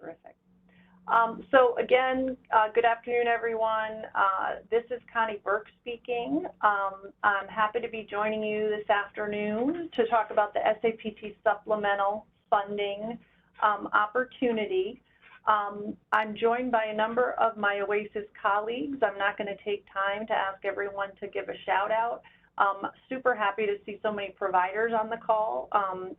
Terrific. So again, good afternoon, everyone. This is Connie Burke speaking. I'm happy to be joining you this afternoon to talk about the SAPT Supplemental Funding opportunity. I'm joined by a number of my OASAS colleagues. I'm not going to take time to ask everyone to give a shout out. Super happy to see so many providers on the call.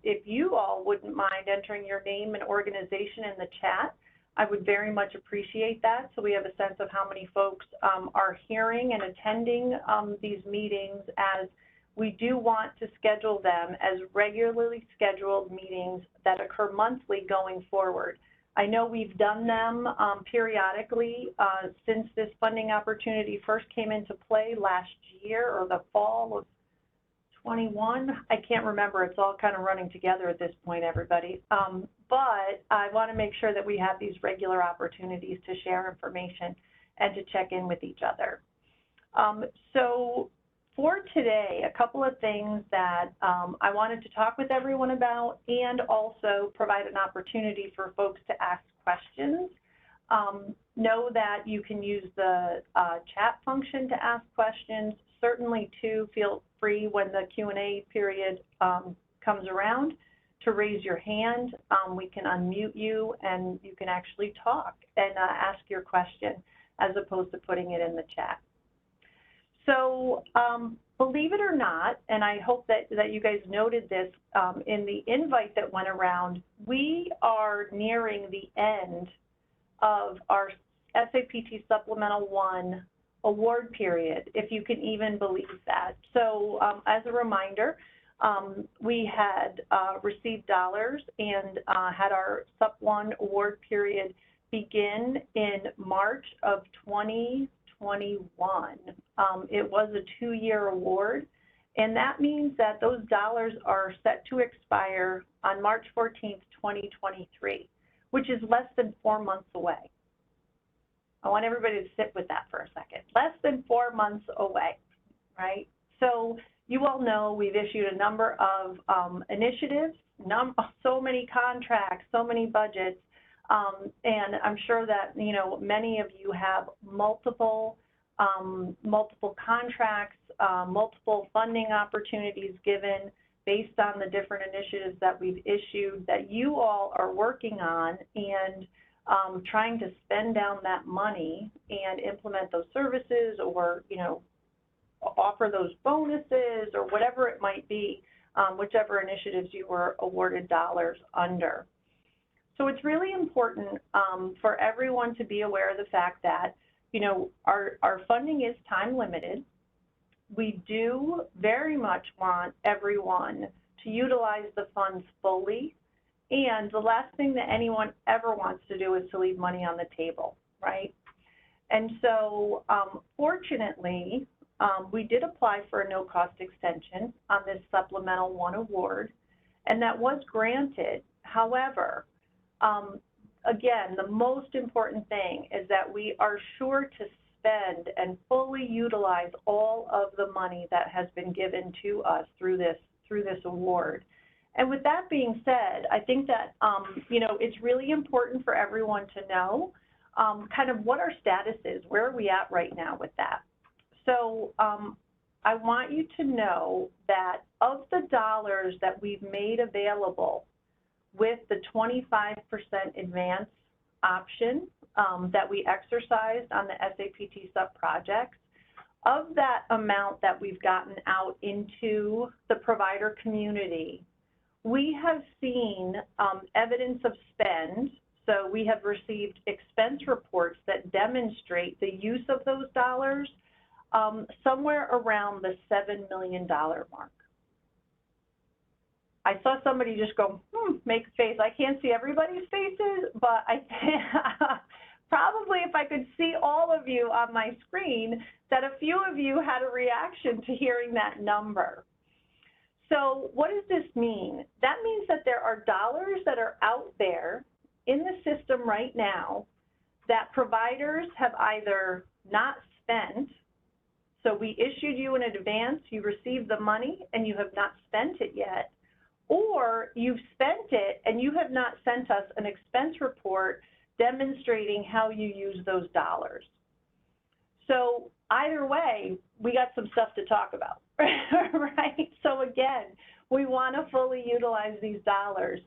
If you all wouldn't mind entering your name and organization in the chat, I would very much appreciate that, so we have a sense of how many folks are hearing and attending these meetings, as we do want to schedule them as regularly scheduled meetings that occur monthly going forward. I know we've done them periodically since this funding opportunity first came into play last year, or the fall of 21. I can't remember. It's all kind of running together at this point, everybody. But I want to make sure that we have these regular opportunities to share information and to check in with each other. So for today, a couple of things that I wanted to talk with everyone about, and also provide an opportunity for folks to ask questions. Know that you can use the chat function to ask questions. Certainly, too, feel free when the Q&A period comes around to raise your hand. We can unmute you and you can actually talk and ask your question as opposed to putting it in the chat. So believe it or not, and I hope that you guys noted this in the invite that went around, we are nearing the end of our SAPT Supplemental 1 award period, if you can even believe that. So as a reminder, we had received dollars and had our Sup 1 award period begin in March of 2021. It was a 2-year award, and that means that those dollars are set to expire on March 14th, 2023, which is less than 4 months away. I want everybody to sit with that for a second. Less than 4 months away, right? So you all know we've issued a number of initiatives, so many contracts, so many budgets, and I'm sure that many of you have multiple contracts, multiple funding opportunities given based on the different initiatives that we've issued that you all are working on, and trying to spend down that money and implement those services, or offer those bonuses, or whatever it might be, whichever initiatives you were awarded dollars under. So it's really important for everyone to be aware of the fact that our funding is time limited. We do very much want everyone to utilize the funds fully. And the last thing that anyone ever wants to do is to leave money on the table, right? And so fortunately, we did apply for a no-cost extension on this Supplemental 1 award, and that was granted. However, again, the most important thing is that we are sure to spend and fully utilize all of the money that has been given to us through this award. And with that being said, I think that it's really important for everyone to know kind of what our status is. Where are we at right now with that? So I want you to know that of the dollars that we've made available with the 25% advance option that we exercised on the SAPT sub projects, of that amount that we've gotten out into the provider community, we have seen evidence of spend. So we have received expense reports that demonstrate the use of those dollars somewhere around the $7 million mark. I saw somebody just go, make a face. I can't see everybody's faces, but I probably if I could see all of you on my screen, that a few of you had a reaction to hearing that number. So what does this mean? That means that there are dollars that are out there in the system right now that providers have either not spent. So we issued you in advance, you received the money, and you have not spent it yet. Or you've spent it and you have not sent us an expense report demonstrating how you use those dollars. So either way, we got some stuff to talk about, right? So again, we want to fully utilize these dollars.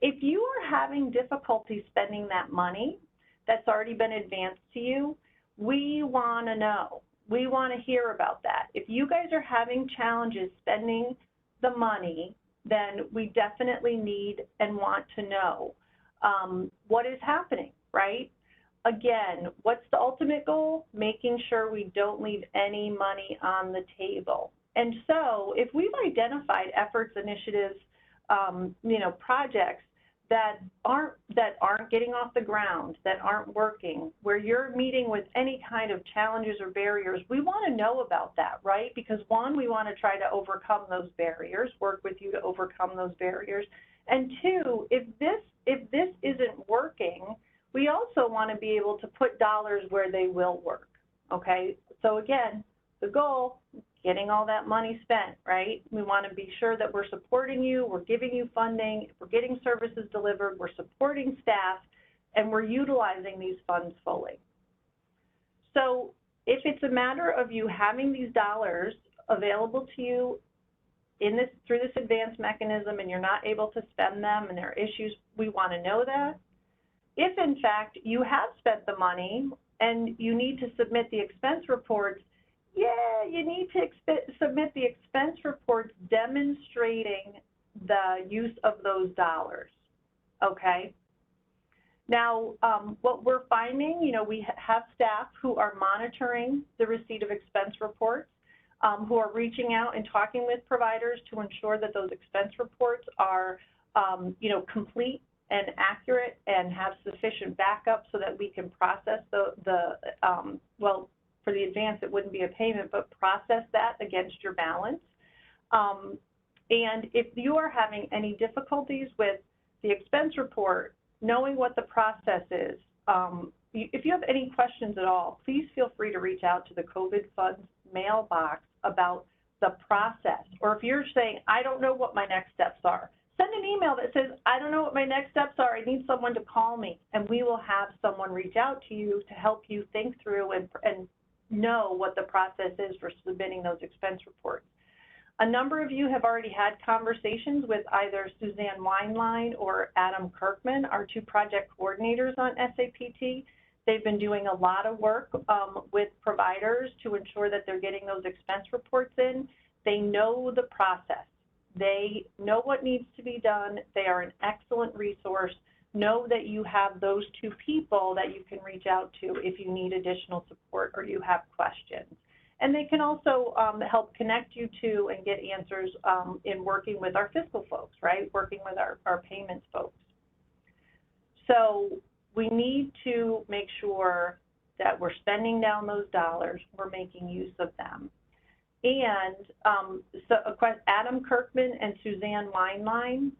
If you are having difficulty spending that money that's already been advanced to you, we want to know. We want to hear about that. If you guys are having challenges spending the money, then we definitely need and want to know what is happening, right? Again, what's the ultimate goal? Making sure we don't leave any money on the table. And so if we've identified efforts, initiatives, projects that aren't getting off the ground, that aren't working, where you're meeting with any kind of challenges or barriers, we want to know about that, right? Because one, we want to try to overcome those barriers, work with you to overcome those barriers. And two, if this isn't working, we also want to be able to put dollars where they will work, okay? So again, the goal, getting all that money spent, right? We want to be sure that we're supporting you, we're giving you funding, we're getting services delivered, we're supporting staff, and we're utilizing these funds fully. So if it's a matter of you having these dollars available to you through this advanced mechanism and you're not able to spend them and there are issues, we want to know that. If in fact you have spent the money and you need to submit the expense reports, yeah, you need to submit the expense reports demonstrating the use of those dollars, okay? Now, what we're finding, we have staff who are monitoring the receipt of expense reports, who are reaching out and talking with providers to ensure that those expense reports are, complete and accurate and have sufficient backup so that we can process for the advance, it wouldn't be a payment, but process that against your balance. And if you are having any difficulties with the expense report, knowing what the process is, if you have any questions at all, please feel free to reach out to the COVID funds mailbox about the process. Or if you're saying, I don't know what my next steps are, send an email that says, I don't know what my next steps are, I need someone to call me, and we will have someone reach out to you to help you think through and know what the process is for submitting those expense reports. A number of you have already had conversations with either Suzanne Weinlein or Adam Kirkman, our two project coordinators on SAPT. They've been doing a lot of work with providers to ensure that they're getting those expense reports in. They know the process. They know what needs to be done. They are an excellent resource. Know that you have those two people that you can reach out to if you need additional support or you have questions. And they can also help connect you to and get answers in working with our fiscal folks, right? Working with our payments folks. So we need to make sure that we're spending down those dollars, we're making use of them. And Adam Kirkman and Suzanne Weinlein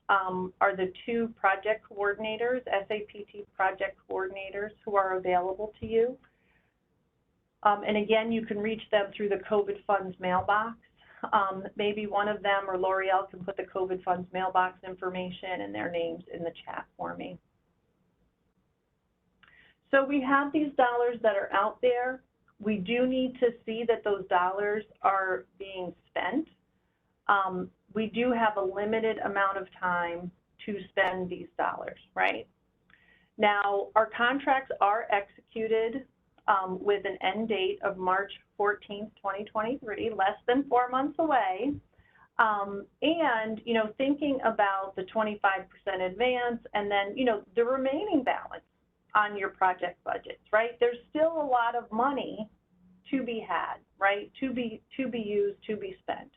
are the two project coordinators, SAPT project coordinators, who are available to you. And again, you can reach them through the COVID funds mailbox. Maybe one of them or L'Oreal can put the COVID funds mailbox information and their names in the chat for me. So we have these dollars that are out there. We do need to see that those dollars are being spent. We do have a limited amount of time to spend these dollars, right? Now, our contracts are executed with an end date of March 14th, 2023, less than 4 months away. And, thinking about the 25% advance and then, the remaining balance on your project budgets, right? There's still a lot of money to be had, right? To be used, to be spent.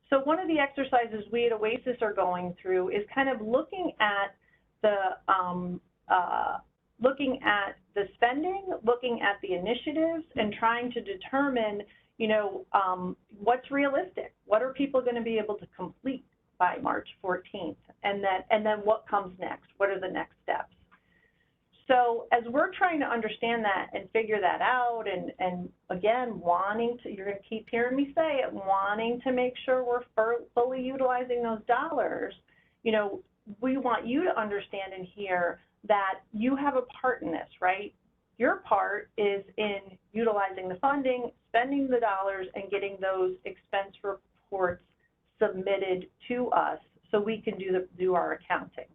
So one of the exercises we at OASAS are going through is kind of looking at the spending, looking at the initiatives, and trying to determine, what's realistic. What are people going to be able to complete by March 14th? And then what comes next? What are the next steps? So as we're trying to understand that and figure that out, and again, you're going to keep hearing me say it, wanting to make sure we're fully utilizing those dollars, we want you to understand and hear that you have a part in this, right? Your part is in utilizing the funding, spending the dollars, and getting those expense reports submitted to us so we can do our accounting.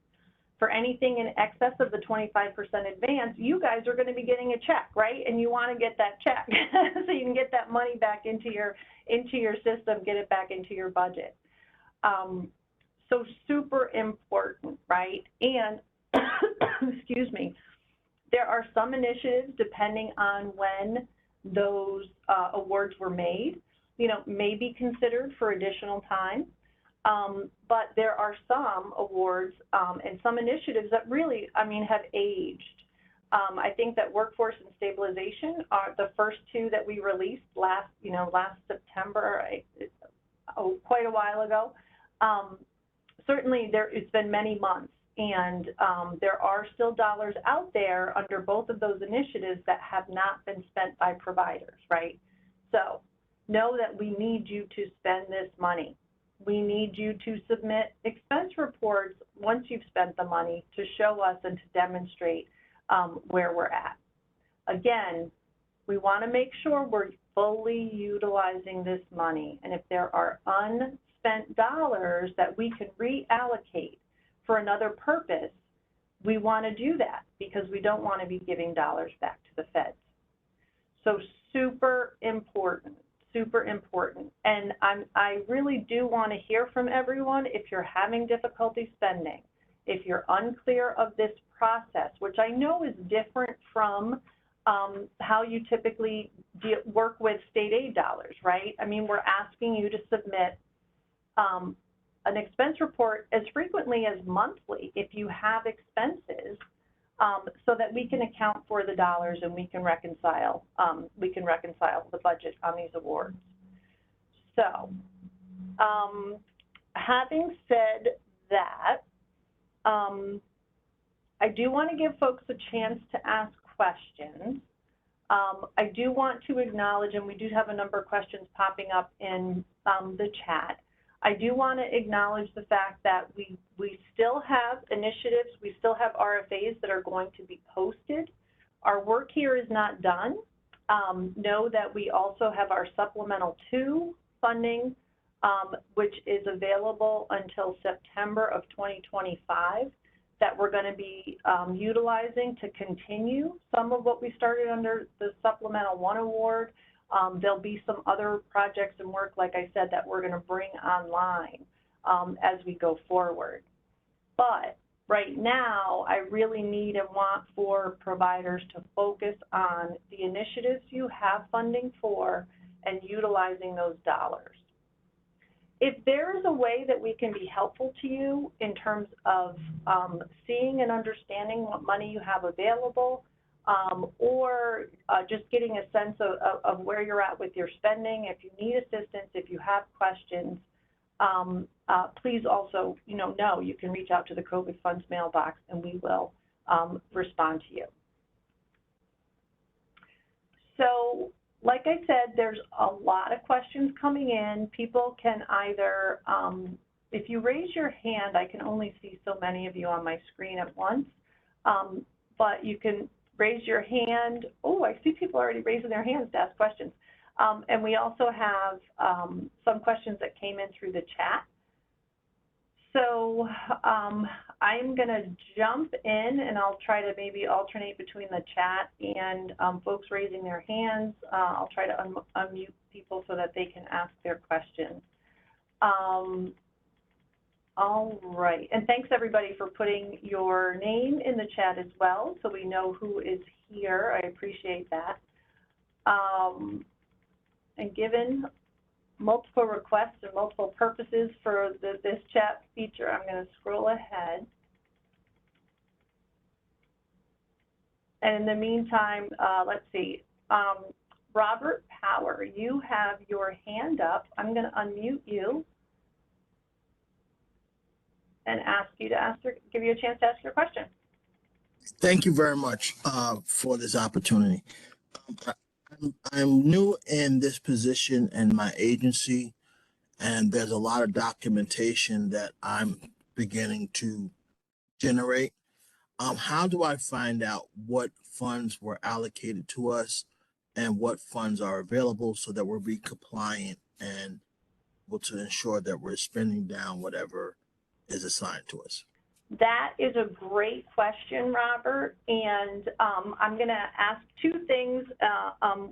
For anything in excess of the 25% advance, you guys are going to be getting a check, right? And you want to get that check so you can get that money back into your system, get it back into your budget. So super important, right? And excuse me, there are some initiatives, depending on when those awards were made, you know, may be considered for additional time. But there are some awards and some initiatives that really, I mean, have aged. I think that workforce and stabilization are the first two that we released last September, quite a while ago. Certainly, it's been many months, and there are still dollars out there under both of those initiatives that have not been spent by providers, right? So know that we need you to spend this money. We need you to submit expense reports once you've spent the money to show us and to demonstrate where we're at. Again, we want to make sure we're fully utilizing this money. And if there are unspent dollars that we can reallocate for another purpose, we want to do that because we don't want to be giving dollars back to the feds. So super important. Super important. And I really do want to hear from everyone if you're having difficulty spending, if you're unclear of this process, which I know is different from how you typically work with state aid dollars, right? I mean, we're asking you to submit an expense report as frequently as monthly if you have expenses, so that we can account for the dollars and we can reconcile the budget on these awards. So, having said that, I do want to give folks a chance to ask questions. I do want to acknowledge, and we do have a number of questions popping up in the chat. I do want to acknowledge the fact that we still have initiatives, we still have RFAs that are going to be posted. Our work here is not done. Know that we also have our Supplemental 2 funding, which is available until September of 2025, that we're going to be utilizing to continue some of what we started under the Supplemental 1 award. There'll be some other projects and work, like I said, that we're going to bring online as we go forward. But right now, I really need and want for providers to focus on the initiatives you have funding for and utilizing those dollars. If there is a way that we can be helpful to you in terms of seeing and understanding what money you have available, or just getting a sense of where you're at with your spending, if you need assistance, if you have questions, please also, know you can reach out to the COVID Funds mailbox and we will respond to you. So, like I said, there's a lot of questions coming in. People can either, if you raise your hand, I can only see so many of you on my screen at once, but you can raise your hand. Oh, I see people already raising their hands to ask questions. And we also have some questions that came in through the chat. So I'm going to jump in and I'll try to maybe alternate between the chat and folks raising their hands. I'll try to unmute people so that they can ask their questions. All right, and thanks everybody for putting your name in the chat as well so we know who is here. I appreciate that. And given multiple requests and multiple purposes for this chat feature, I'm going to scroll ahead. And in the meantime, let's see. Robert Power, you have your hand up. I'm going to unmute you and ask you to give you a chance to ask your question. Thank you very much for this opportunity. I'm new in this position in my agency, and there's a lot of documentation that I'm beginning to generate. How do I find out what funds were allocated to us and what funds are available so that we'll be compliant and able to ensure that we're spending down whatever is assigned to us? That is a great question, Robert, and I'm going to ask two things,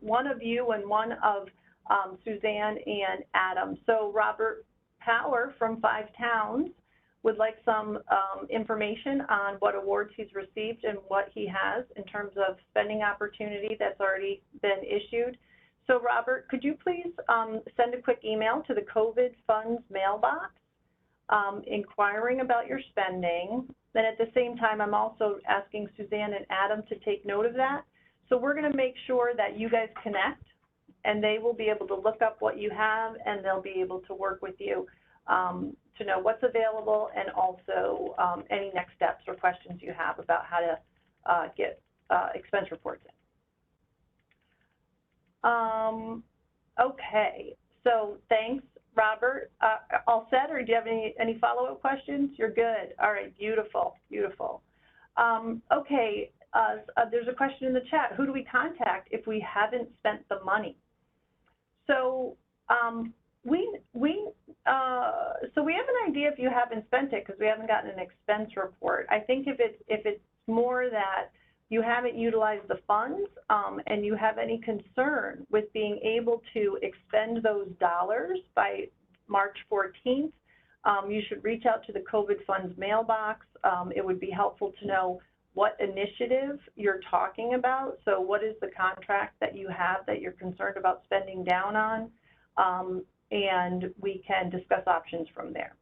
one of you and one of Suzanne and Adam. So Robert Power from 5 Towns would like some information on what awards he's received and what he has in terms of spending opportunity that's already been issued. So Robert, could you please send a quick email to the COVID funds mailbox inquiring about your spending. Then at the same time, I'm also asking Suzanne and Adam to take note of that. So we're going to make sure that you guys connect, and they will be able to look up what you have, and they'll be able to work with you to know what's available, and also any next steps or questions you have about how to get expense reports in. Okay, so thanks, Robert. All set, or do you have any follow-up questions? You're good. All right, beautiful, beautiful. Okay, there's a question in the chat. Who do we contact if we haven't spent the money? So we have an idea if you haven't spent it because we haven't gotten an expense report. I think if it's more that you haven't utilized the funds and you have any concern with being able to expend those dollars by March 14th, you should reach out to the COVID funds mailbox. It would be helpful to know what initiative you're talking about. So what is the contract that you have that you're concerned about spending down on? And we can discuss options from there.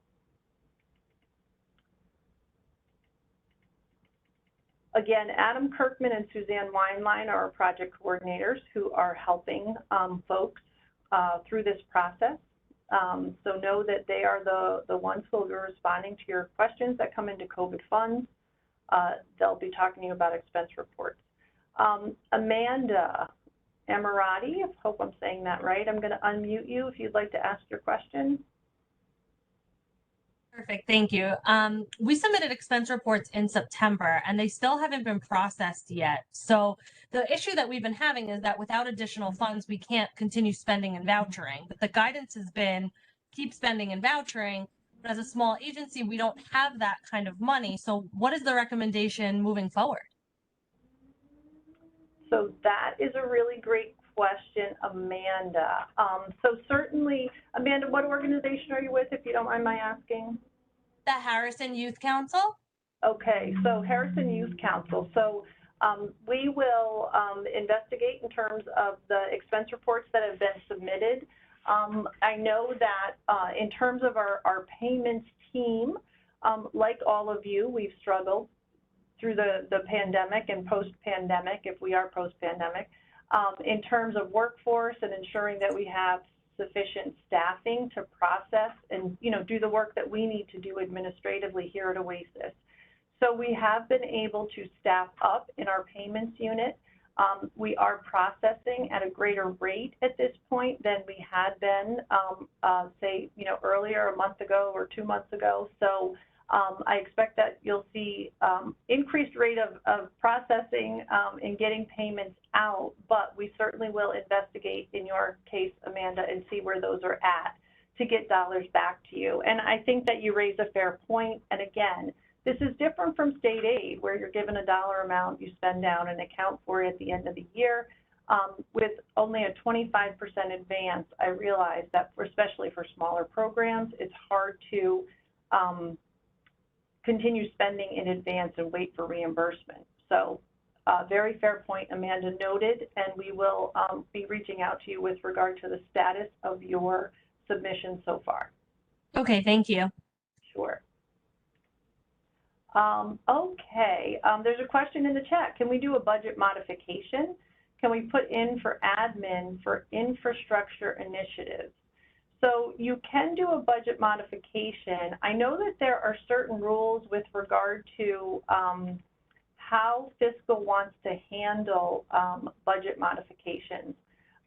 Again, Adam Kirkman and Suzanne Weinlein are our project coordinators who are helping folks through this process. So know that they are the ones who will be responding to your questions that come into COVID funds. They'll be talking to you about expense reports. Amanda Emirati, I hope I'm saying that right. I'm going to unmute you if you'd like to ask your question. Perfect, thank you. We submitted expense reports in September and they still haven't been processed yet. So the issue that we've been having is that without additional funds, we can't continue spending and vouchering. But the guidance has been keep spending and vouchering. But as a small agency, we don't have that kind of money. So what is the recommendation moving forward? So that is a really great question, Amanda. So certainly, Amanda, what organization are you with, if you don't mind my asking? The Harrison Youth Council. Okay, so Harrison Youth Council. So we will investigate in terms of the expense reports that have been submitted. I know that in terms of our payments team, like all of you, we've struggled through the pandemic and post-pandemic, if we are post-pandemic, in terms of workforce and ensuring that we have sufficient staffing to process and do the work that we need to do administratively here at OASAS. So we have been able to staff up in our payments unit. We are processing at a greater rate at this point than we had been, say, earlier, a month ago or 2 months ago. So I expect that you'll see increased rate of processing and getting payments out, but we certainly will investigate in your case, Amanda, and see where those are at to get dollars back to you. And I think that you raise a fair point. And again, this is different from state aid, where you're given a dollar amount, you spend down and account for it at the end of the year. With only a 25% advance, I realize that especially for smaller programs, it's hard to continue spending in advance and wait for reimbursement. So very fair point, Amanda, noted, and we will be reaching out to you with regard to the status of your submission so far. Okay, thank you. Sure. Okay, there's a question in the chat. Can we do a budget modification? Can we put in for admin for infrastructure initiatives? So you can do a budget modification. I know that there are certain rules with regard to how fiscal wants to handle budget modifications.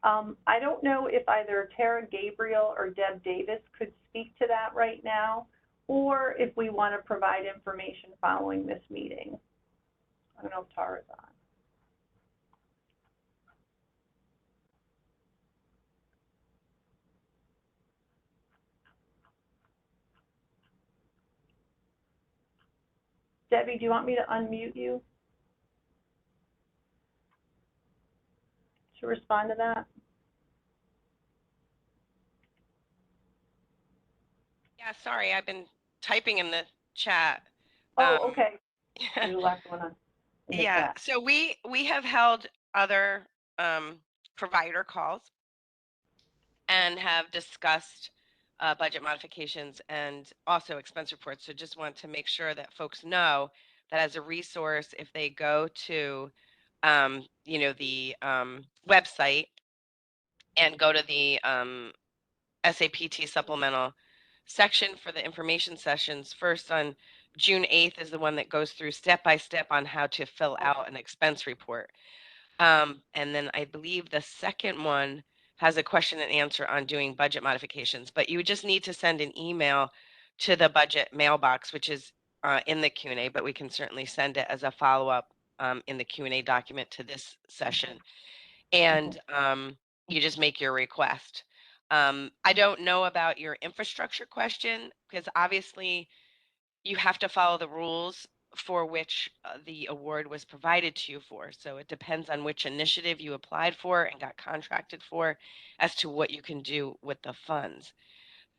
I don't know if either Tara Gabriel or Deb Davis could speak to that right now, or if we want to provide information following this meeting. I don't know if Tara's on. Debbie, do you want me to unmute you to respond to that? Yeah, sorry, I've been typing in the chat. Oh, okay. You left one on in the Yeah, chat. so we have held other provider calls and have discussed budget modifications and also expense reports. So just want to make sure that folks know that as a resource, if they go to the website and go to the SAPT Supplemental section for the information sessions, first on June 8th is the one that goes through step by step on how to fill out an expense report. And then I believe the second one has a question and answer on doing budget modifications, but you just need to send an email to the budget mailbox, which is in the Q&A, but we can certainly send it as a follow-up in the Q&A document to this session. And you just make your request. I don't know about your infrastructure question, because obviously you have to follow the rules for which the award was provided to you for. So it depends on which initiative you applied for and got contracted for as to what you can do with the funds.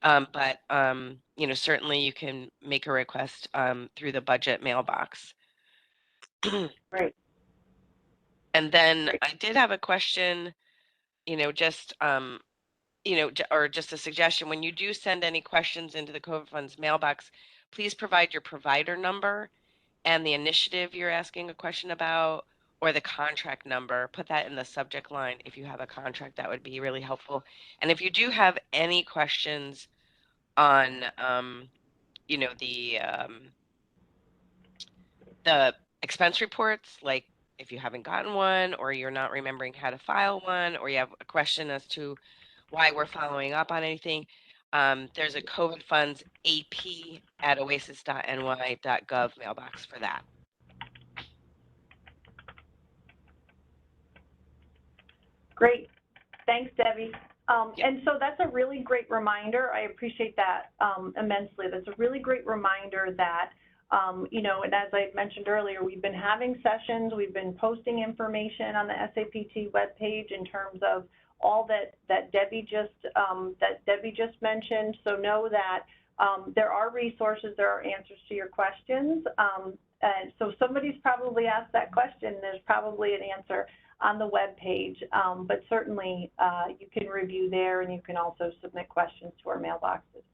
But certainly you can make a request through the budget mailbox. Great. And then Great. I did have a question, just or just a suggestion, when you do send any questions into the COVID funds mailbox, please provide your provider number and the initiative you're asking a question about, or the contract number. Put that in the subject line. If you have a contract, that would be really helpful. And if you do have any questions on, the expense reports, like if you haven't gotten one, or you're not remembering how to file one, or you have a question as to why we're following up on anything, there's a COVID funds ap@oasas.ny.gov mailbox for that. Great. Thanks, Debbie. And so that's a really great reminder. I appreciate that immensely. That's a really great reminder that, and as I mentioned earlier, we've been having sessions, we've been posting information on the SAPT webpage in terms of all that Debbie just mentioned. So know that there are resources, there are answers to your questions. And so somebody's probably asked that question. There's probably an answer on the web page, but certainly you can review there, and you can also submit questions to our mailboxes.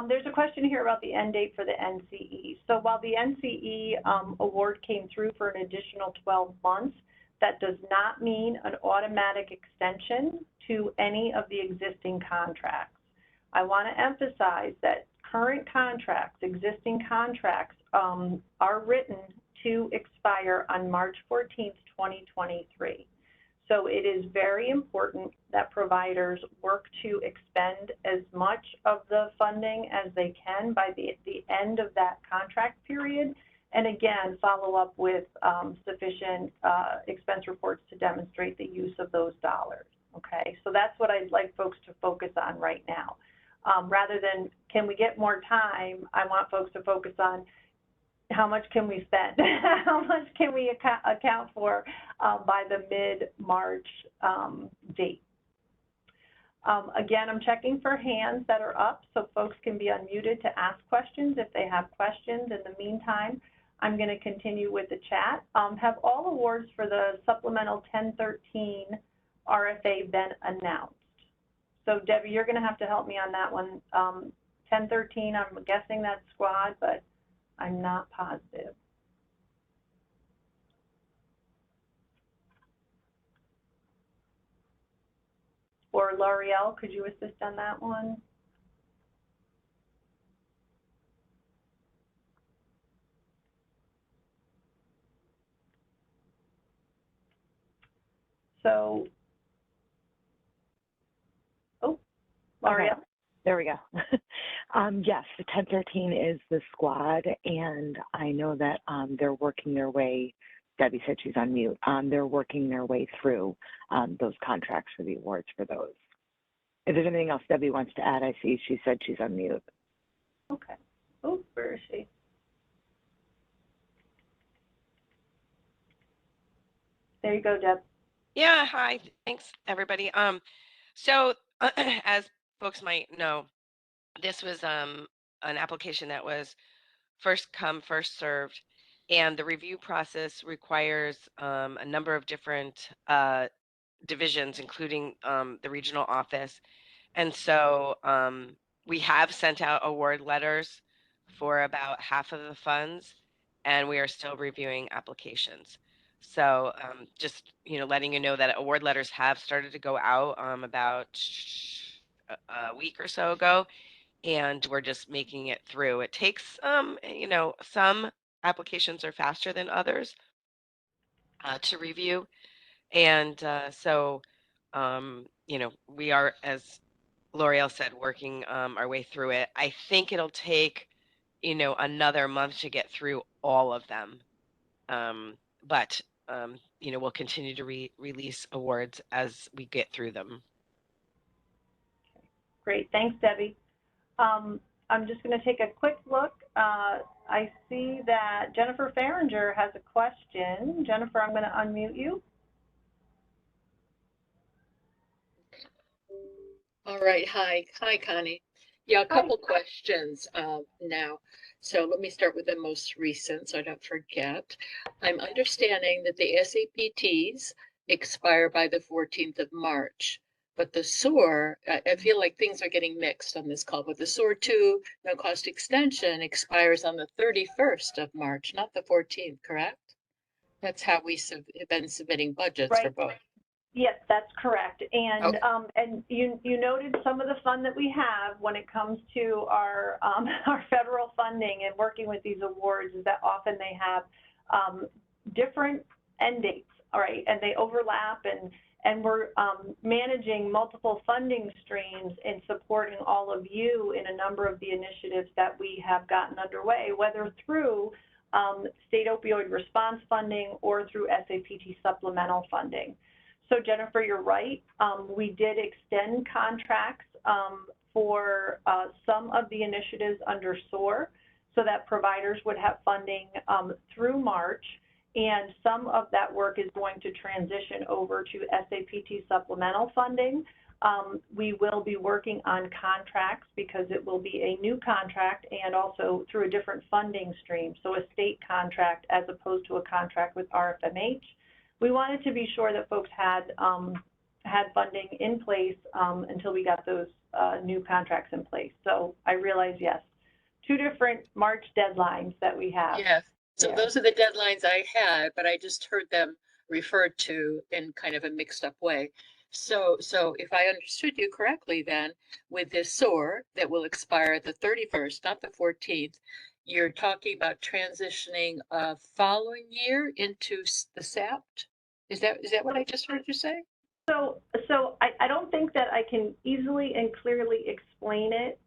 There's a question here about the end date for the NCE. So while the NCE award came through for an additional 12 months, that does not mean an automatic extension to any of the existing contracts. I want to emphasize that current contracts, existing contracts, are written to expire on March 14th, 2023. So it is very important that providers work to expend as much of the funding as they can by the end of that contract period. And again, follow up with sufficient expense reports to demonstrate the use of those dollars. Okay, so that's what I'd like folks to focus on right now. Rather than, can we get more time, I want folks to focus on how much can we spend? How much can we account for by the mid-March date? Again, I'm checking for hands that are up so folks can be unmuted to ask questions if they have questions. In the meantime, I'm going to continue with the chat. Have all awards for the supplemental 1013 RFA been announced? So Debbie, you're going to have to help me on that one. 1013, I'm guessing that's squad, but I'm not positive. Or L'Oreal, could you assist on that one? So, oh, L'Oreal. Okay. There we go. Yes, the 1013 is the squad, and I know that they're working their way. Debbie said she's on mute. They're working their way through those contracts for the awards for those. If there's anything else Debbie wants to add, I see she said she's on mute. Okay. Oh, where is she? There you go, Deb. Yeah, hi, thanks everybody. So as folks might know, this was an application that was first come, first served, and the review process requires a number of different divisions, including the regional office. And so we have sent out award letters for about half of the funds, and we are still reviewing applications. So just, letting you know that award letters have started to go out about a week or so ago, and we're just making it through. It takes, some applications are faster than others to review. And so, we are, as L'Oreal said, working our way through it. I think it'll take, another month to get through all of them. But we'll continue to release awards as we get through them. Great, thanks, Debbie. I'm just going to take a quick look. I see that Jennifer Farringer has a question. Jennifer, I'm going to unmute you. All right. Hi, Connie. Yeah, a couple questions now. So let me start with the most recent so I don't forget. I'm understanding that the SAPTs expire by the 14th of March, but the SOAR, I feel like things are getting mixed on this call, but the SOAR 2 no cost extension expires on the 31st of March, not the 14th, correct? That's how we have been submitting budgets for both. Yes, that's correct. And okay. And you noted some of the fun that we have when it comes to our our federal funding and working with these awards is that often they have different end dates, all right, and they overlap, and we're managing multiple funding streams and supporting all of you in a number of the initiatives that we have gotten underway, whether through state opioid response funding or through SAPT supplemental funding. So Jennifer, you're right. We did extend contracts for some of the initiatives under SOAR so that providers would have funding through March, and some of that work is going to transition over to SAPT supplemental funding. We will be working on contracts because it will be a new contract and also through a different funding stream, so a state contract as opposed to a contract with RFMH. We wanted to be sure that folks had funding in place until we got those new contracts in place. So I realize, yes, two different March deadlines that we have. Yes. So those are the deadlines I had, but I just heard them referred to in kind of a mixed up way. So if I understood you correctly, then with this SOAR that will expire the 31st, not the 14th, you're talking about transitioning a following year into the SAPT? Is that what I just heard you say? So I don't think that I can easily and clearly explain it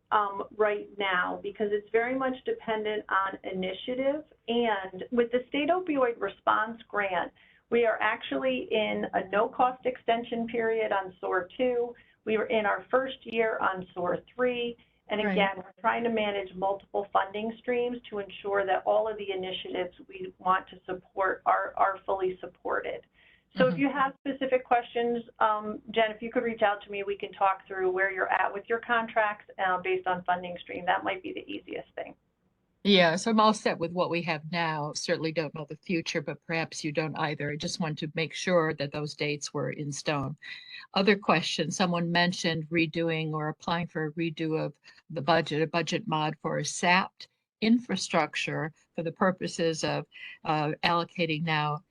right now because it's very much dependent on initiative. And with the State Opioid Response Grant, we are actually in a no-cost extension period on SOAR 2. We were in our first year on SOAR 3. And again, we're trying to manage multiple funding streams to ensure that all of the initiatives we want to support are fully supported. So if you have specific questions, Jen, if you could reach out to me, we can talk through where you're at with your contracts based on funding stream. That might be the easiest thing. Yeah, so I'm all set with what we have now. Certainly don't know the future, but perhaps you don't either. I just want to make sure that those dates were in stone. Other questions, someone mentioned redoing or applying for a redo of the budget, a budget mod for a SAPT infrastructure for the purposes of allocating now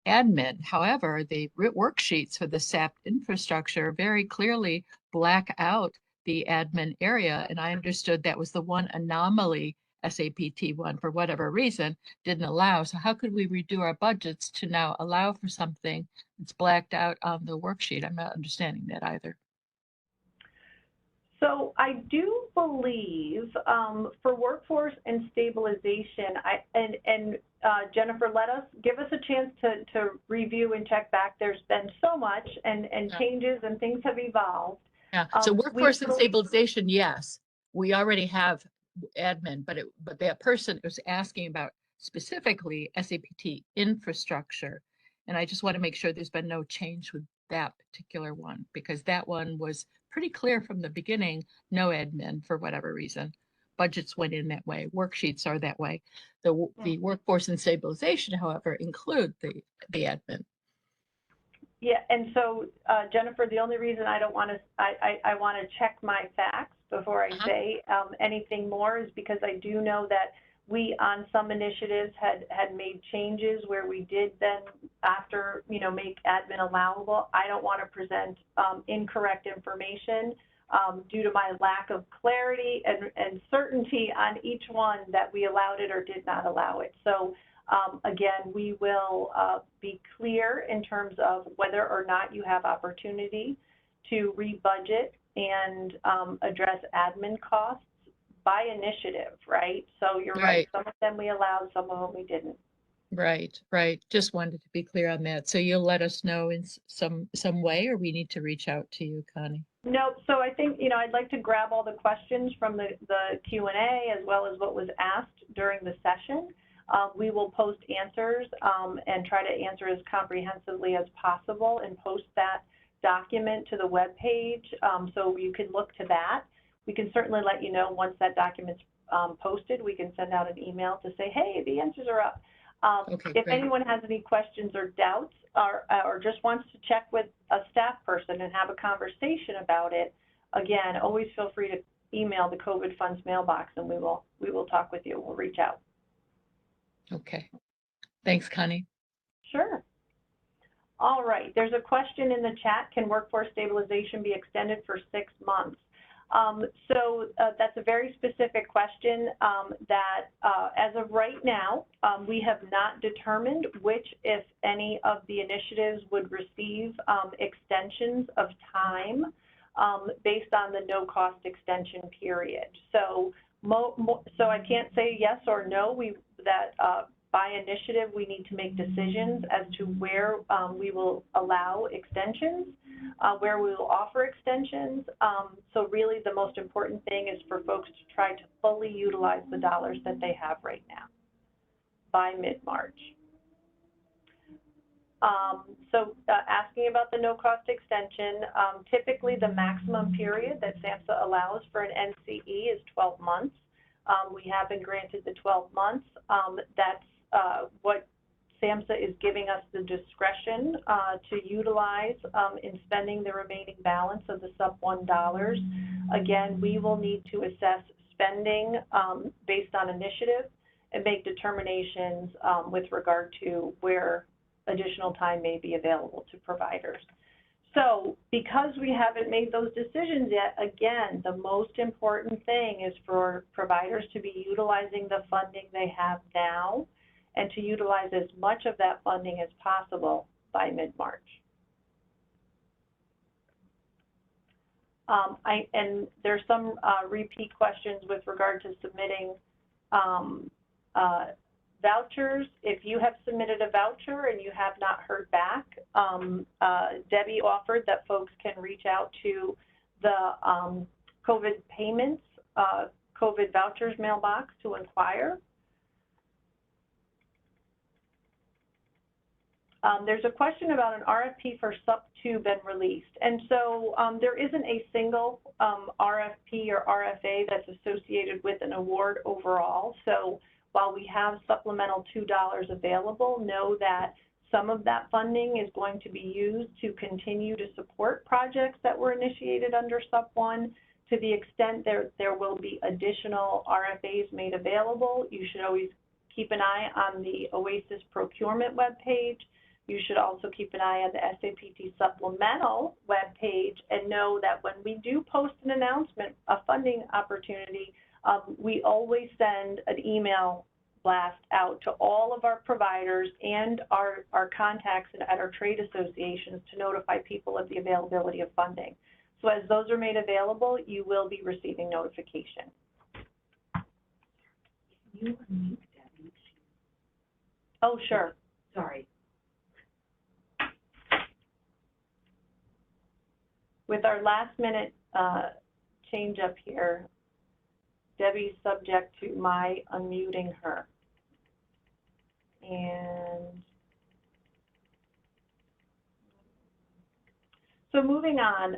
admin. However, the worksheets for the SAPT infrastructure very clearly black out the admin area. And I understood that was the one anomaly SAPT one, for whatever reason, didn't allow. So how could we redo our budgets to now allow for something that's blacked out on the worksheet? I'm not understanding that either. So I do believe for workforce and stabilization, Jennifer, give us a chance to review and check back. There's been so much and changes and things have evolved. Yeah. So workforce and stabilization, yes, we already have admin, but that person was asking about specifically SAPT infrastructure. And I just want to make sure there's been no change with that particular one, because that one was pretty clear from the beginning, no admin for whatever reason. Budgets went in that way, worksheets are that way. The workforce and stabilization, however, include the admin. Yeah, and so Jennifer, the only reason I don't want to, I want to check my facts before I say anything more is because I do know that we on some initiatives had made changes where we did then after, make admin allowable. I don't want to present incorrect information due to my lack of clarity and certainty on each one that we allowed it or did not allow it. So again, we will be clear in terms of whether or not you have opportunity to rebudget and address admin costs by initiative, right? So you're right. Some of them we allowed, some of them we didn't. Right. Just wanted to be clear on that. So you'll let us know in some way, or we need to reach out to you, Connie? No, so I think, I'd like to grab all the questions from the Q&A as well as what was asked during the session. We will post answers and try to answer as comprehensively as possible and post that document to the web page so you can look to that. We can certainly let you know once that document's posted. We can send out an email to say, hey, the answers are up. If anyone has any questions or doubts or just wants to check with a staff person and have a conversation about it, again, always feel free to email the COVID Funds mailbox and we will talk with you. We'll reach out. Okay. Thanks, Connie. Sure. All right. There's a question in the chat. Can workforce stabilization be extended for 6 months? That's a very specific question that as of right now, we have not determined which, if any, of the initiatives would receive extensions of time based on the no cost extension period. So I can't say yes or no. By initiative, we need to make decisions as to where we will allow extensions, where we will offer extensions. So really the most important thing is for folks to try to fully utilize the dollars that they have right now by mid-March. Asking about the no-cost extension, typically the maximum period that SAMHSA allows for an NCE is 12 months. We have been granted the 12 months. That's what SAMHSA is giving us the discretion to utilize in spending the remaining balance of the sub-$1. Again, we will need to assess spending based on initiative and make determinations with regard to where additional time may be available to providers. So because we haven't made those decisions yet, again, the most important thing is for providers to be utilizing the funding they have now and to utilize as much of that funding as possible by mid-March. And there's some repeat questions with regard to submitting vouchers. If you have submitted a voucher and you have not heard back, Debbie offered that folks can reach out to the COVID payments, COVID vouchers mailbox to inquire. There's a question about an RFP for SUP2 been released. And so there isn't a single RFP or RFA that's associated with an award overall. So while we have supplemental $2 available, know that some of that funding is going to be used to continue to support projects that were initiated under SUP1. To the extent there will be additional RFAs made available, you should always keep an eye on the OASAS procurement webpage. You should also keep an eye on the SAPT Supplemental webpage and know that when we do post an announcement, a funding opportunity, we always send an email blast out to all of our providers and our contacts at our trade associations to notify people of the availability of funding. So as those are made available, you will be receiving notification. You unmute Debbie. Oh, sure. Sorry. With our last minute change up here, Debbie's subject to my unmuting her. And so moving on,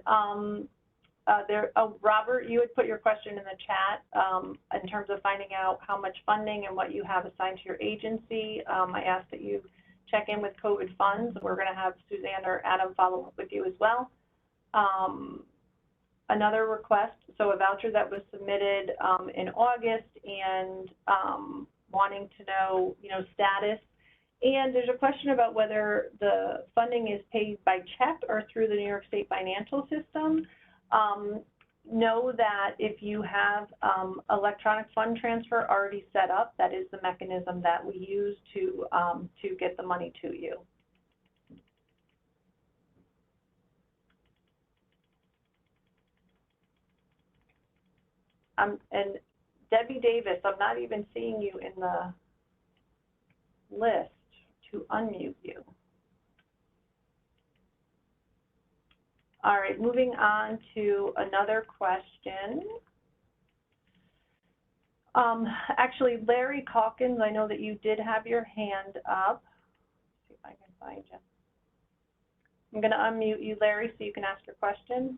Robert, you had put your question in the chat in terms of finding out how much funding and what you have assigned to your agency. I asked that you check in with COVID funds. We're going to have Suzanne or Adam follow up with you as well. Another request, so a voucher that was submitted in August and wanting to know, status. And there's a question about whether the funding is paid by check or through the New York State financial system. Know that if you have electronic fund transfer already set up, that is the mechanism that we use to get the money to you. And Debbie Davis, I'm not even seeing you in the list to unmute you. All right, moving on to another question. Actually, Larry Calkins, I know that you did have your hand up. Let's see if I can find you. I'm going to unmute you, Larry, so you can ask your question.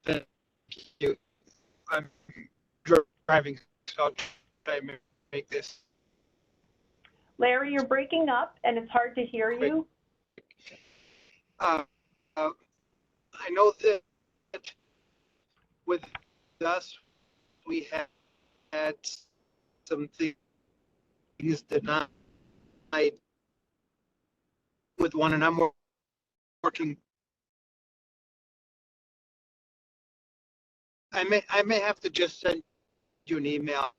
Thank you. I'm driving, so I'll try to make this. Larry, you're breaking up, and it's hard to hear you. I know that with us, we had some things denied with one, and I'm working. I may have to just send you an email.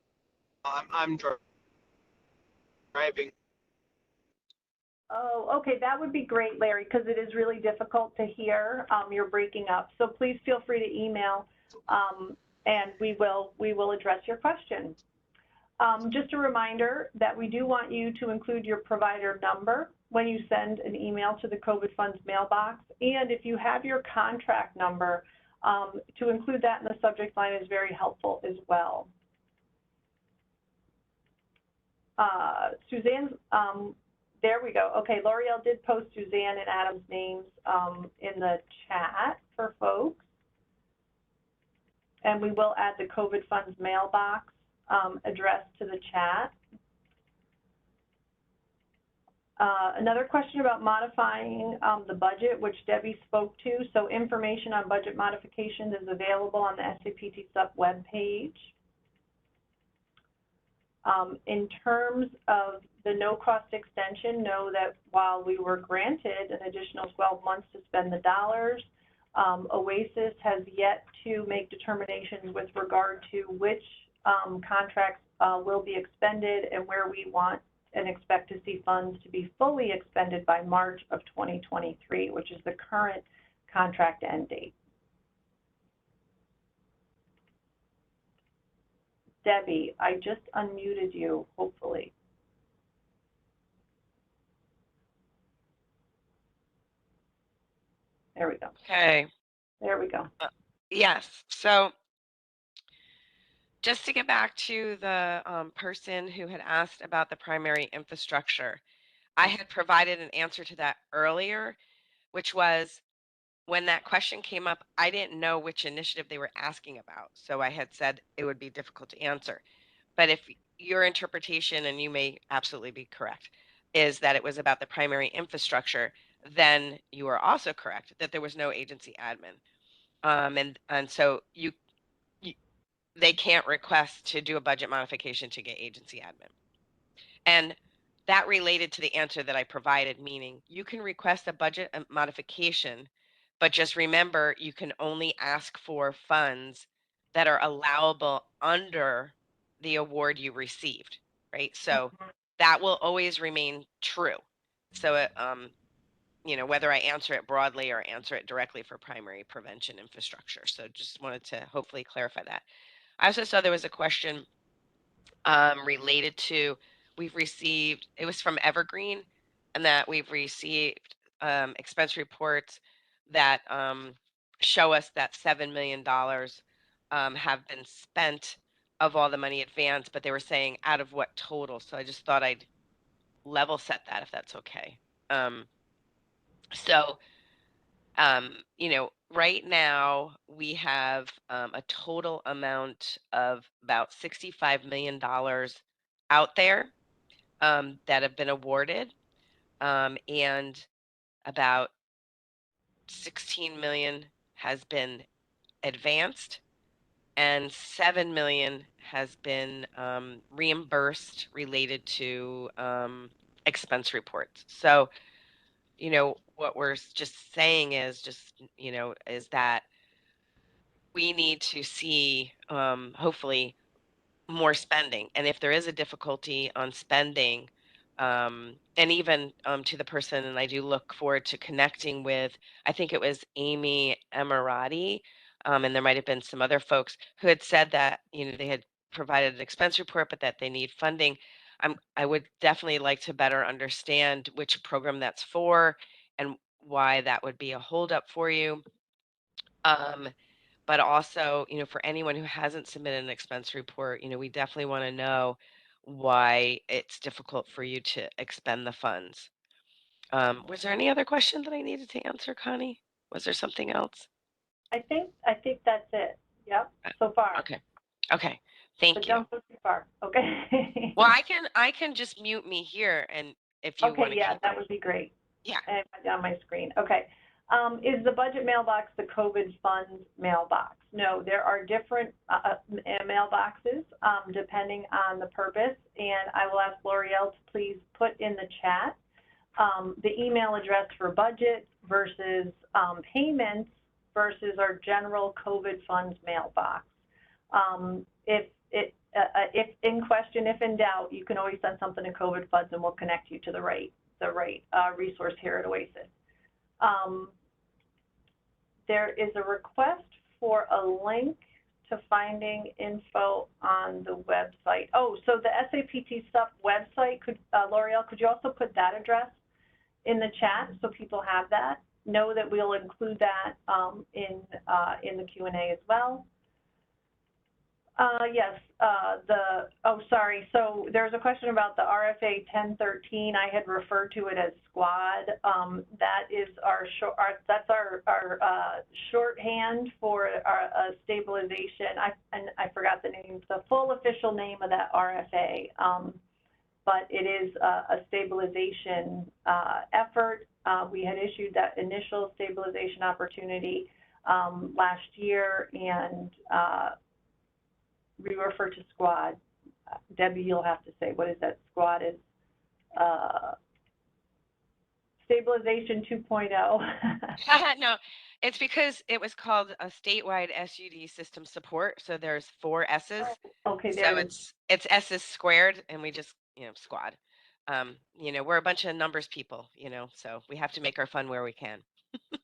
I'm driving. Oh, okay, that would be great, Larry, because it is really difficult to hear. You're breaking up, so please feel free to email, and we will address your question. Just a reminder that we do want you to include your provider number when you send an email to the COVID funds mailbox, and if you have your contract number, to include that in the subject line is very helpful as well. Suzanne's, there we go. Okay, L'Oreal did post Suzanne and Adam's names in the chat for folks. And we will add the COVID funds mailbox address to the chat. Another question about modifying the budget, which Debbie spoke to. So information on budget modifications is available on the SAPT Sup webpage. In terms of the no-cost extension, know that while we were granted an additional 12 months to spend the dollars, OASAS has yet to make determinations with regard to which contracts will be expended and where we want and expect to see funds to be fully expended by March of 2023, which is the current contract end date. Debbie, I just unmuted you, hopefully. There we go. Okay. There we go. Yes. So just to get back to the person who had asked about the primary infrastructure, I had provided an answer to that earlier, which was when that question came up, I didn't know which initiative they were asking about. So I had said it would be difficult to answer. But if your interpretation, and you may absolutely be correct, is that it was about the primary infrastructure, then you are also correct that there was no agency admin. And so they can't request to do a budget modification to get agency admin. And that related to the answer that I provided, meaning you can request a budget modification, but just remember you can only ask for funds that are allowable under the award you received, right? So that will always remain true. So whether I answer it broadly or answer it directly for primary prevention infrastructure. So just wanted to hopefully clarify that. I also saw there was a question related to, we've received, it was from Evergreen, and that we've received expense reports that show us that $7 million have been spent of all the money advanced, but they were saying out of what total. So I just thought I'd level set that, if that's okay. So, right now we have a total amount of about $65 million out there that have been awarded, and about 16 million has been advanced, and 7 million has been reimbursed related to expense reports. So, what we're just saying is is that we need to see hopefully more spending. And if there is a difficulty on spending, and even to the person, and I do look forward to connecting with, I think it was Amy Emirati, and there might have been some other folks who had said that, they had provided an expense report, but that they need funding. I would definitely like to better understand which program that's for and why that would be a holdup for you. But also, for anyone who hasn't submitted an expense report, we definitely want to know why it's difficult for you to expend the funds. Was there any other question that I needed to answer, Connie? Was there something else? I think that's it. Yep, so far. Okay. Okay. Thank But you. don't go too far. Okay. Well, I can just mute me here, and if you want Okay, to yeah, keep that would be great. Yeah. And on my screen. Okay. Is the budget mailbox the COVID funds mailbox? No, there are different mailboxes depending on the purpose. And I will ask L'Oreal to please put in the chat the email address for budget versus payments versus our general COVID funds mailbox. If in question, if in doubt, you can always send something to COVID funds and we'll connect you to the right resource here at OASAS. There is a request for a link to finding info on the website. Oh, so the SAPT Sup website, L'Oreal, could you also put that address in the chat so people have that? Know that we'll include that in the Q&A as well. Yes, sorry. So there's a question about the RFA 1013. I had referred to it as squad. That is that's our shorthand for our stabilization. I forgot the name, the full official name of that RFA. But it is a stabilization effort. We had issued that initial stabilization opportunity last year, and we refer to squad. Debbie, you'll have to say, what is that? Squad is stabilization 2.0. No, it's because it was called a statewide SUD system support. So there's 4 S's. Okay, so it's S's squared, and we just, squad. We're a bunch of numbers people, so we have to make our fun where we can.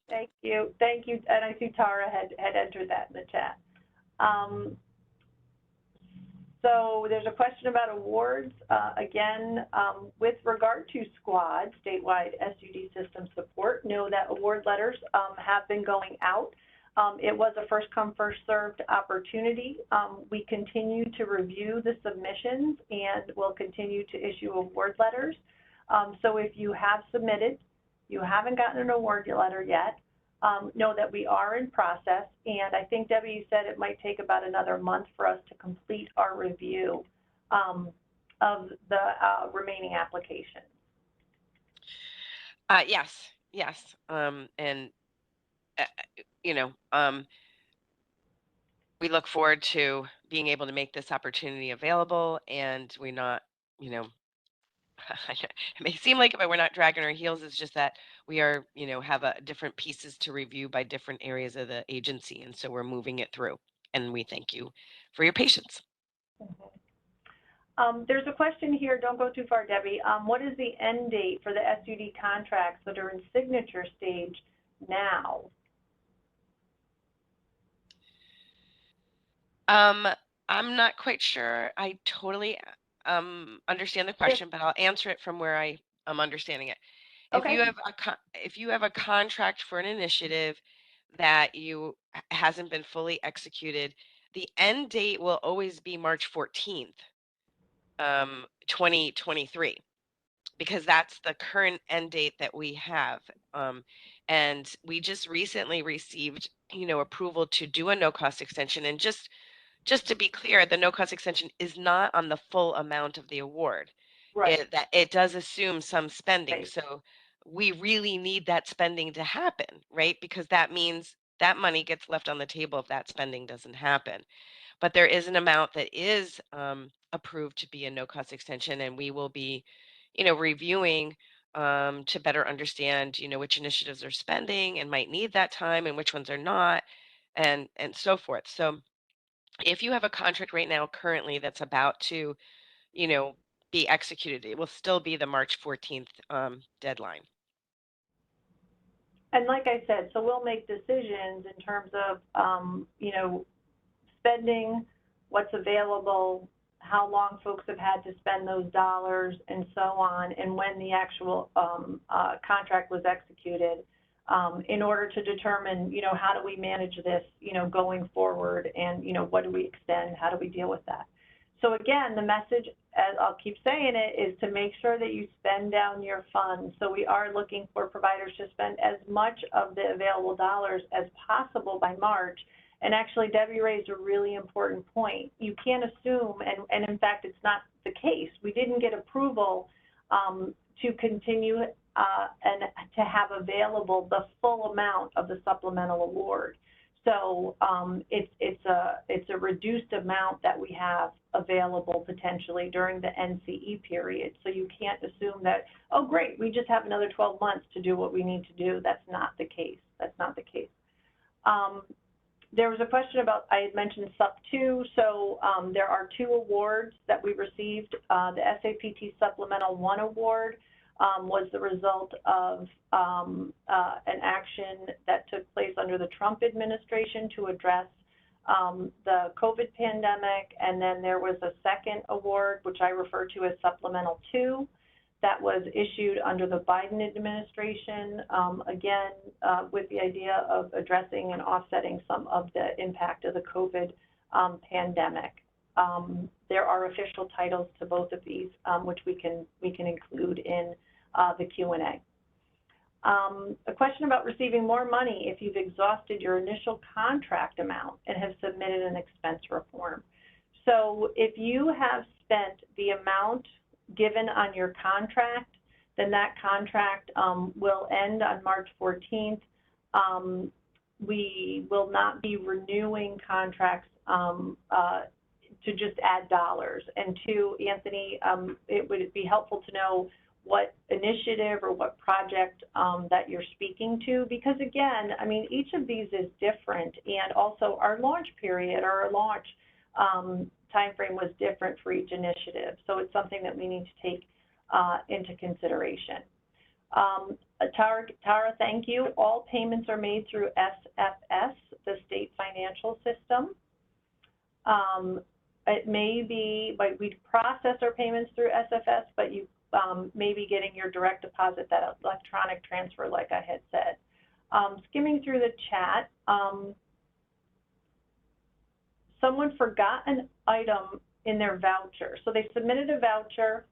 Thank you. And I see Tara had entered that in the chat. So there's a question about awards. Again, with regard to squad, statewide SUD system support, know that award letters have been going out. It was a first come, first served opportunity. We continue to review the submissions and will continue to issue award letters. So if you have submitted, you haven't gotten an award letter yet, know that we are in process, and I think Debbie said it might take about another month for us to complete our review of the remaining applications. Yes. And we look forward to being able to make this opportunity available, and we're not, it may seem like it, but we're not dragging our heels. It's just that we are, have different pieces to review by different areas of the agency. And so we're moving it through, and we thank you for your patience. There's a question here, don't go too far, Debbie. What is the end date for the SUD contracts that are in signature stage now? I'm not quite sure. I totally understand the question, but I'll answer it from where I am understanding it. Okay. If you have a contract for an initiative that hasn't been fully executed, the end date will always be March 14th, 2023, because that's the current end date that we have. And we just recently received, approval to do a no-cost extension. And just to be clear, the no-cost extension is not on the full amount of the award. Right. It does assume some spending. Right. So we really need that spending to happen, right? Because that means that money gets left on the table if that spending doesn't happen. But there is an amount that is approved to be a no-cost extension, and we will be, reviewing to better understand, which initiatives are spending and might need that time and which ones are not, and so forth. So if you have a contract right now currently that's about to, be executed, it will still be the March 14th deadline. And like I said, so we'll make decisions in terms of, spending, what's available, how long folks have had to spend those dollars, and so on, and when the actual contract was executed, in order to determine, how do we manage this, going forward, and, what do we extend, how do we deal with that. So again, the message, as I'll keep saying it, is to make sure that you spend down your funds. So we are looking for providers to spend as much of the available dollars as possible by March. And actually, Debbie raised a really important point. You can't assume, and in fact, it's not the case. We didn't get approval to continue and to have available the full amount of the supplemental award. So it's a reduced amount that we have available potentially during the NCE period. So you can't assume that, oh, great, we just have another 12 months to do what we need to do. That's not the case. That's not the case. There was a question about, I had mentioned SUP2, so there are 2 awards that we received. The SAPT Supplemental 1 award was the result of an action that took place under the Trump administration to address the COVID pandemic, and then there was a second award, which I refer to as Supplemental 2, that was issued under the Biden administration, again, with the idea of addressing and offsetting some of the impact of the COVID pandemic. There are official titles to both of these, which we can include in the Q&A. A question about receiving more money if you've exhausted your initial contract amount and have submitted an expense reform. So if you have spent the amount given on your contract, then that contract will end on March 14th. We will not be renewing contracts to just add dollars. And to Anthony, it would be helpful to know what initiative or what project that you're speaking to, because again, I mean, each of these is different, and also our launch period or our launch timeframe was different for each initiative. So it's something that we need to take into consideration. Tara, thank you. All payments are made through SFS, the state financial system. It may be, like, we process our payments through SFS, but you may be getting your direct deposit, that electronic transfer, like I had said. Skimming through the chat, someone forgot an item in their voucher. So they submitted a voucher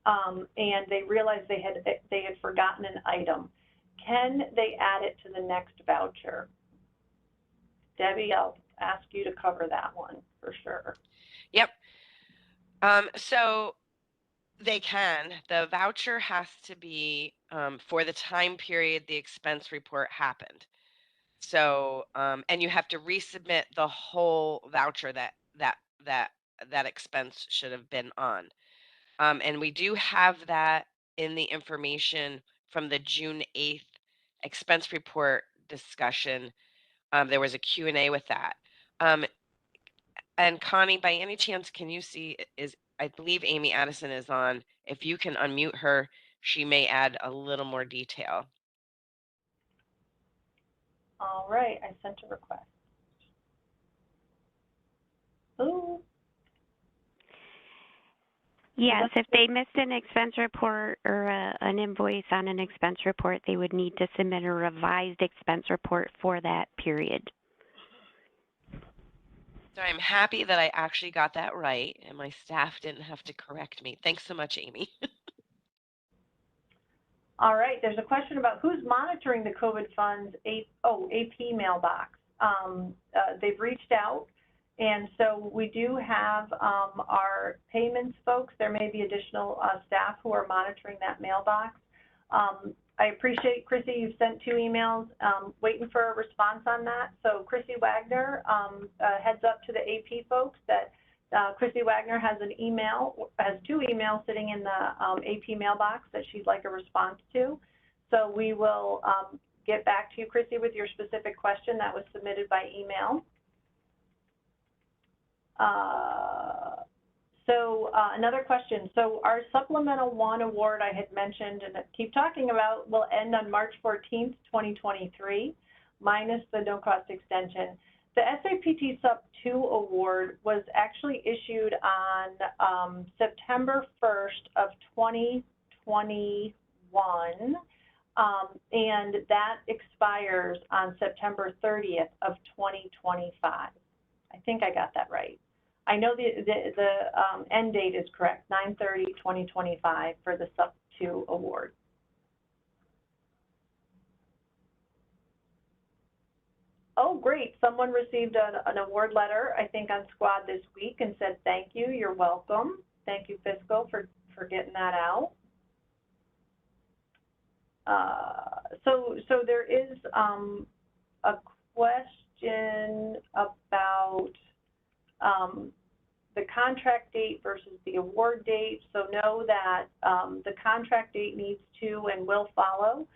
and they realized they had forgotten an item. Can they add it to the next voucher? Debbie, I'll ask you to cover that one for sure. Yep. So they can. The voucher has to be for the time period the expense report happened. So, and you have to resubmit the whole voucher that expense should have been on. And we do have that in the information from the June 8th expense report discussion. There was a Q&A with that. And Connie, by any chance, can you see, I believe Amy Addison is on. If you can unmute her, she may add a little more detail. All right, I sent a request. Ooh. Yes, if they missed an expense report or an invoice on an expense report, they would need to submit a revised expense report for that period. So I'm happy that I actually got that right and my staff didn't have to correct me. Thanks so much, Amy. All right, there's a question about who's monitoring the COVID funds AP mailbox. They've reached out, and so we do have our payments folks. There may be additional staff who are monitoring that mailbox. I appreciate, Chrissy, you've sent 2 emails, waiting for a response on that. So Chrissy Wagner, heads up to the AP folks that Chrissy Wagner has 2 emails sitting in the AP mailbox that she'd like a response to. So we will get back to you, Chrissy, with your specific question that was submitted by email. Another question. So our Supplemental 1 award I had mentioned and keep talking about will end on March 14th, 2023, minus the no-cost extension. The SAPT Sup 2 award was actually issued on September 1st of 2021, and that expires on September 30th of 2025. I think I got that right. I know the end date is correct, 9/30/2025 for the Sup 2 award. Oh, great. Someone received an award letter, I think, on Squad this week and said, thank you, you're welcome. Thank you, Fiscal, for getting that out. So there is a question about the contract date versus the award date. So know that the contract date needs to and will follow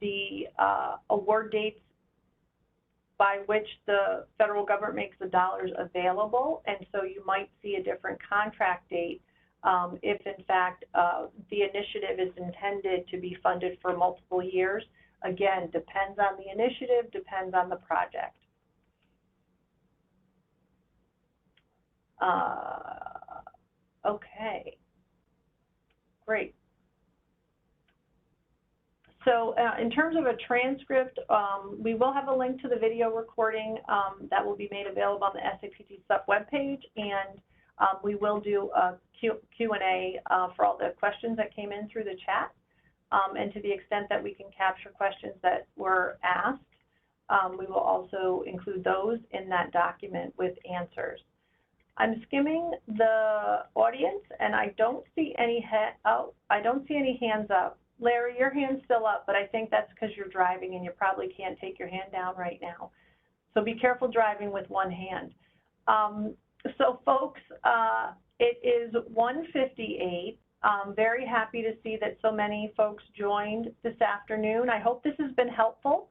the award dates by which the federal government makes the dollars available. And so you might see a different contract date if in fact the initiative is intended to be funded for multiple years. Again, depends on the initiative, depends on the project. Okay, great. So in terms of a transcript, we will have a link to the video recording that will be made available on the SAPT Sup webpage, and we will do a Q&A for all the questions that came in through the chat. And to the extent that we can capture questions that were asked, we will also include those in that document with answers. I'm skimming the audience, and I don't see any hands up. Larry, your hand's still up, but I think that's because you're driving and you probably can't take your hand down right now. So be careful driving with one hand. So folks, it is 1:58. I'm very happy to see that so many folks joined this afternoon. I hope this has been helpful.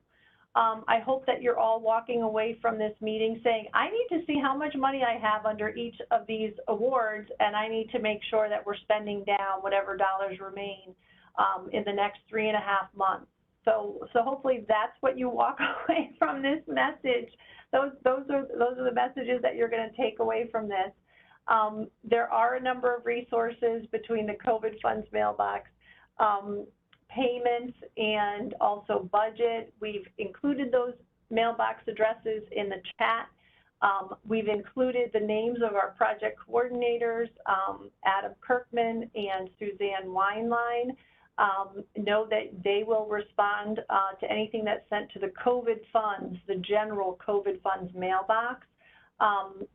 I hope that you're all walking away from this meeting saying, I need to see how much money I have under each of these awards, and I need to make sure that we're spending down whatever dollars remain in the next 3.5 months. So hopefully that's what you walk away from this message. Those are the messages that you're going to take away from this. There are a number of resources between the COVID funds mailbox, payments, and also budget. We've included those mailbox addresses in the chat. We've included the names of our project coordinators, Adam Kirkman and Suzanne Weinlein. Know that they will respond to anything that's sent to the COVID funds, the general COVID funds mailbox.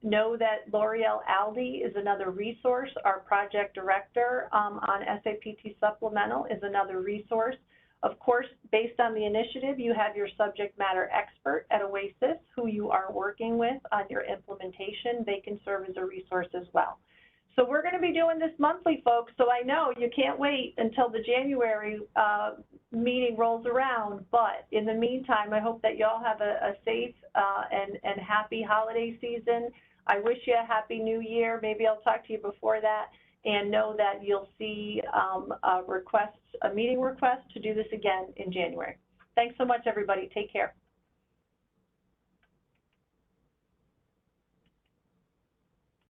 Know that L'Oreal Aldi is another resource. Our project director on SAPT Supplemental is another resource. Of course, based on the initiative, you have your subject matter expert at OASAS who you are working with on your implementation. They can serve as a resource as well. So we're going to be doing this monthly, folks, so I know you can't wait until the January meeting rolls around, but in the meantime, I hope that you all have a safe and happy holiday season. I wish you a happy new year. Maybe I'll talk to you before that, and know that you'll see a meeting request to do this again in January. Thanks so much, everybody. Take care.